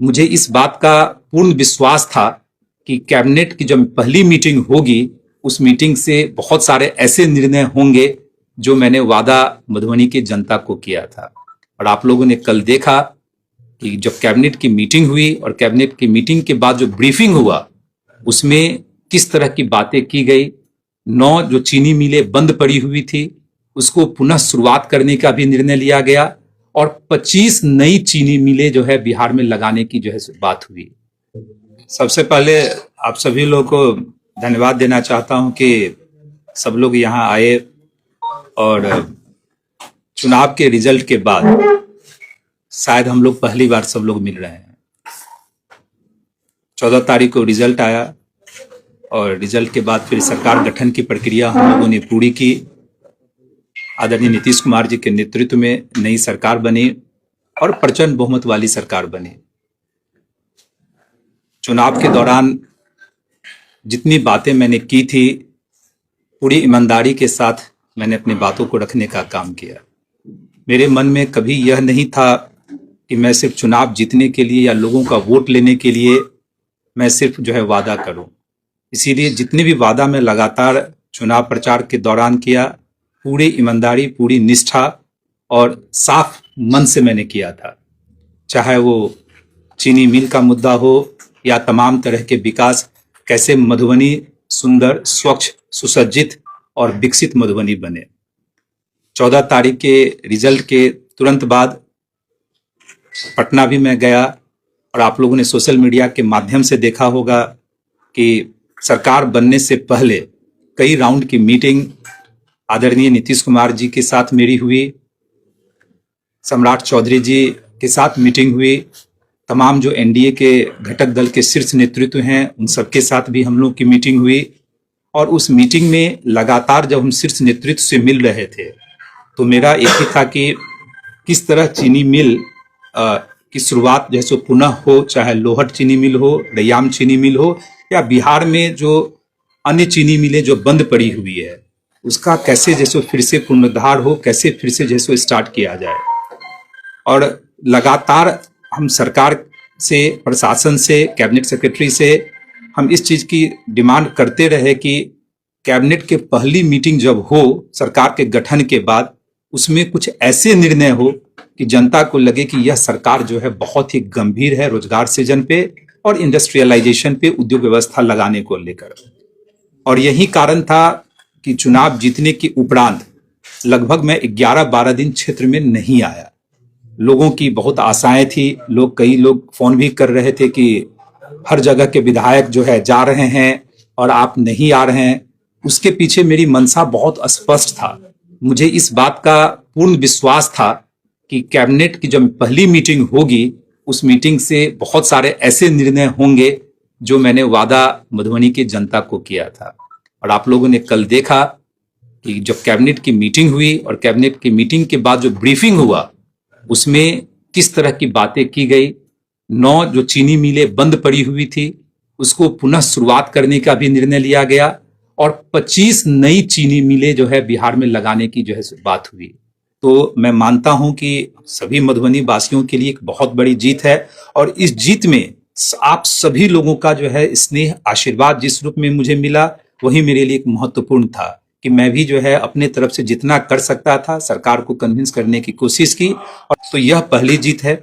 मुझे इस बात का पूर्ण विश्वास था कि कैबिनेट की जब पहली मीटिंग होगी उस मीटिंग से बहुत सारे ऐसे निर्णय होंगे जो मैंने वादा मधुबनी की जनता को किया था। और आप लोगों ने कल देखा कि जब कैबिनेट की मीटिंग हुई और कैबिनेट की मीटिंग के बाद जो ब्रीफिंग हुआ उसमें किस तरह की बातें की गई। 9 जो चीनी मिलें बंद पड़ी हुई थी उसको पुनः शुरुआत करने का भी निर्णय लिया गया और 25 नई चीनी मिलें जो है बिहार में लगाने की जो है बात हुई। सबसे पहले आप सभी लोगों को धन्यवाद देना चाहता हूं कि सब लोग यहाँ आए और चुनाव के रिजल्ट के बाद शायद हम लोग पहली बार सब लोग मिल रहे हैं। 14 तारीख को रिजल्ट आया और रिजल्ट के बाद फिर सरकार गठन की प्रक्रिया हम लोगों ने पूरी की। आदरणीय नीतीश कुमार जी के नेतृत्व में नई सरकार बनी और प्रचंड बहुमत वाली सरकार बनी। चुनाव के दौरान जितनी बातें मैंने की थी पूरी ईमानदारी के साथ मैंने अपनी बातों को रखने का काम किया। मेरे मन में कभी यह नहीं था कि मैं सिर्फ चुनाव जीतने के लिए या लोगों का वोट लेने के लिए मैं सिर्फ जो है वादा करूं। इसीलिए जितने भी वादा मैं लगातार चुनाव प्रचार के दौरान किया पूरी ईमानदारी, पूरी निष्ठा और साफ मन से मैंने किया था। चाहे वो चीनी मिल का मुद्दा हो या तमाम तरह के विकास, कैसे मधुबनी सुंदर, स्वच्छ, सुसज्जित और विकसित मधुबनी बने। 14 तारीख के रिजल्ट के तुरंत बाद पटना भी मैं गया और आप लोगों ने सोशल मीडिया के माध्यम से देखा होगा कि सरकार बनने से पहले कई राउंड की मीटिंग आदरणीय नीतीश कुमार जी के साथ मेरी हुई, सम्राट चौधरी जी के साथ मीटिंग हुई, तमाम जो एनडीए के घटक दल के शीर्ष नेतृत्व हैं उन सबके साथ भी हम लोग की मीटिंग हुई। और उस मीटिंग में लगातार जब हम शीर्ष नेतृत्व से मिल रहे थे तो मेरा एक ही था कि किस तरह चीनी मिल की शुरुआत जैसे पुनः हो, चाहे लोहट चीनी मिल हो, रैयाम चीनी मिल हो या बिहार में जो अन्य चीनी मिलें जो बंद पड़ी हुई है उसका कैसे जैसे फिर से पुनरुद्धार हो, कैसे फिर से जैसे स्टार्ट किया जाए। और लगातार हम सरकार से, प्रशासन से, कैबिनेट सेक्रेटरी से हम इस चीज की डिमांड करते रहे कि कैबिनेट के पहली मीटिंग जब हो सरकार के गठन के बाद उसमें कुछ ऐसे निर्णय हो कि जनता को लगे कि यह सरकार जो है बहुत ही गंभीर है रोजगार सृजन पे और इंडस्ट्रियलाइजेशन पे, उद्योग व्यवस्था लगाने को लेकर। और यही कारण था कि चुनाव जीतने के उपरांत लगभग मैं 11-12 दिन क्षेत्र में नहीं आया। लोगों की बहुत आशाएं थी, कई लोग फोन भी कर रहे थे कि हर जगह के विधायक जो है जा रहे हैं और आप नहीं आ रहे हैं। उसके पीछे मेरी मंशा बहुत स्पष्ट था। मुझे इस बात का पूर्ण विश्वास था कि कैबिनेट की जब पहली मीटिंग होगी उस मीटिंग से बहुत सारे ऐसे निर्णय होंगे जो मैंने वादा मधुबनी की जनता को किया था। और आप लोगों ने कल देखा कि जब कैबिनेट की मीटिंग हुई और कैबिनेट की मीटिंग के बाद जो ब्रीफिंग हुआ उसमें किस तरह की बातें की गई। 9 जो चीनी मिलें बंद पड़ी हुई थी उसको पुनः शुरुआत करने का भी निर्णय लिया गया और 25 नई चीनी मिलें जो है बिहार में लगाने की जो है बात हुई। तो मैं मानता हूं कि सभी मधुबनी वासियों के लिए एक बहुत बड़ी जीत है और इस जीत में आप सभी लोगों का जो है स्नेह, आशीर्वाद जिस रूप में मुझे मिला वही मेरे लिए एक महत्वपूर्ण था कि मैं भी जो है अपने तरफ से जितना कर सकता था सरकार को कन्विंस करने की कोशिश की। और तो यह पहली जीत है।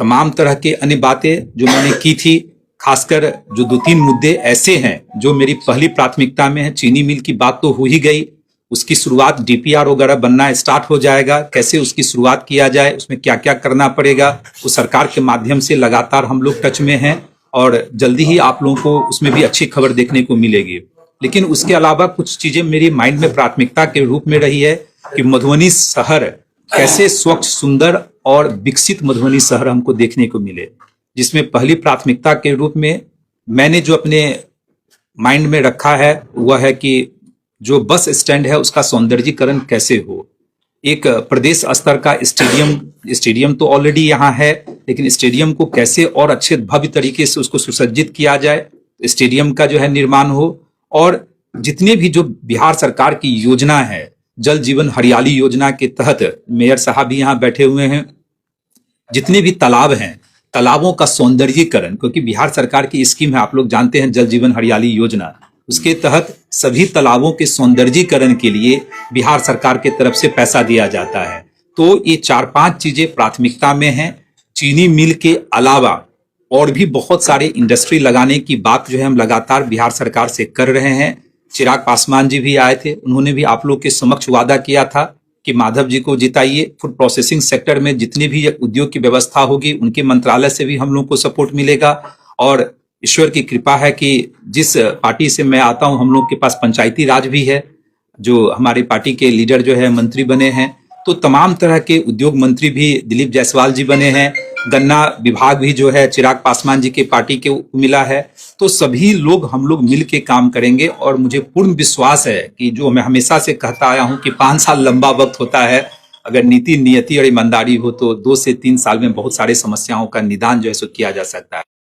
तमाम तरह के अन्य बातें जो मैंने की थी, खासकर जो 2-3 मुद्दे ऐसे हैं जो मेरी पहली प्राथमिकता में है। चीनी मिल की बात तो हो ही गई, उसकी शुरुआत डीपीआर वगैरह बनना स्टार्ट हो जाएगा, कैसे उसकी शुरुआत किया जाए, उसमें क्या क्या करना पड़ेगा, वो सरकार के माध्यम से लगातार हम लोग टच में हैं और जल्दी ही आप लोगों को उसमें भी अच्छी खबर देखने को मिलेगी। लेकिन उसके अलावा कुछ चीजें मेरी माइंड में प्राथमिकता के रूप में रही है कि मधुबनी शहर कैसे स्वच्छ, सुंदर और विकसित मधुबनी शहर हमको देखने को मिले, जिसमें पहली प्राथमिकता के रूप में मैंने जो अपने माइंड में रखा है वह है कि जो बस स्टैंड है उसका सौंदर्यीकरण कैसे हो। एक प्रदेश स्तर का स्टेडियम तो ऑलरेडी यहाँ है, लेकिन स्टेडियम को कैसे और अच्छे भव्य तरीके से उसको सुसज्जित किया जाए, स्टेडियम का जो है निर्माण हो। और जितने भी जो बिहार सरकार की योजना है, जल जीवन हरियाली योजना के तहत मेयर साहब भी यहाँ बैठे हुए हैं, जितने भी तालाब हैं तालाबों का सौंदर्यीकरण, क्योंकि बिहार सरकार की स्कीम है, आप लोग जानते हैं, जल जीवन हरियाली योजना, उसके तहत सभी तालाबों के सौंदर्यीकरण के लिए बिहार सरकार के तरफ से पैसा दिया जाता है। तो ये 4-5 चीजें प्राथमिकता में हैं। चीनी मिल के अलावा और भी बहुत सारे इंडस्ट्री लगाने की बात जो है हम लगातार बिहार सरकार से कर रहे हैं। चिराग पासवान जी भी आए थे, उन्होंने भी आप लोग के समक्ष वादा किया था कि माधव जी को जिताइए। फूड प्रोसेसिंग सेक्टर में जितनी भी उद्योग की व्यवस्था होगी उनके मंत्रालय से भी हम लोग को सपोर्ट मिलेगा। और ईश्वर की कृपा है कि जिस पार्टी से मैं आता हूं, हम लोग के पास पंचायती राज भी है, जो हमारी पार्टी के लीडर जो है मंत्री बने हैं। तो तमाम तरह के उद्योग मंत्री भी दिलीप जायसवाल जी बने हैं। गन्ना विभाग भी जो है चिराग पासवान जी के पार्टी के मिला है। तो सभी लोग हम लोग मिल के काम करेंगे और मुझे पूर्ण विश्वास है कि जो मैं हमेशा से कहता आया हूं कि 5 साल लंबा वक्त होता है, अगर नीति, नियति और ईमानदारी हो तो 2 से 3 साल में बहुत सारी समस्याओं का निदान जो है सो किया जा सकता है।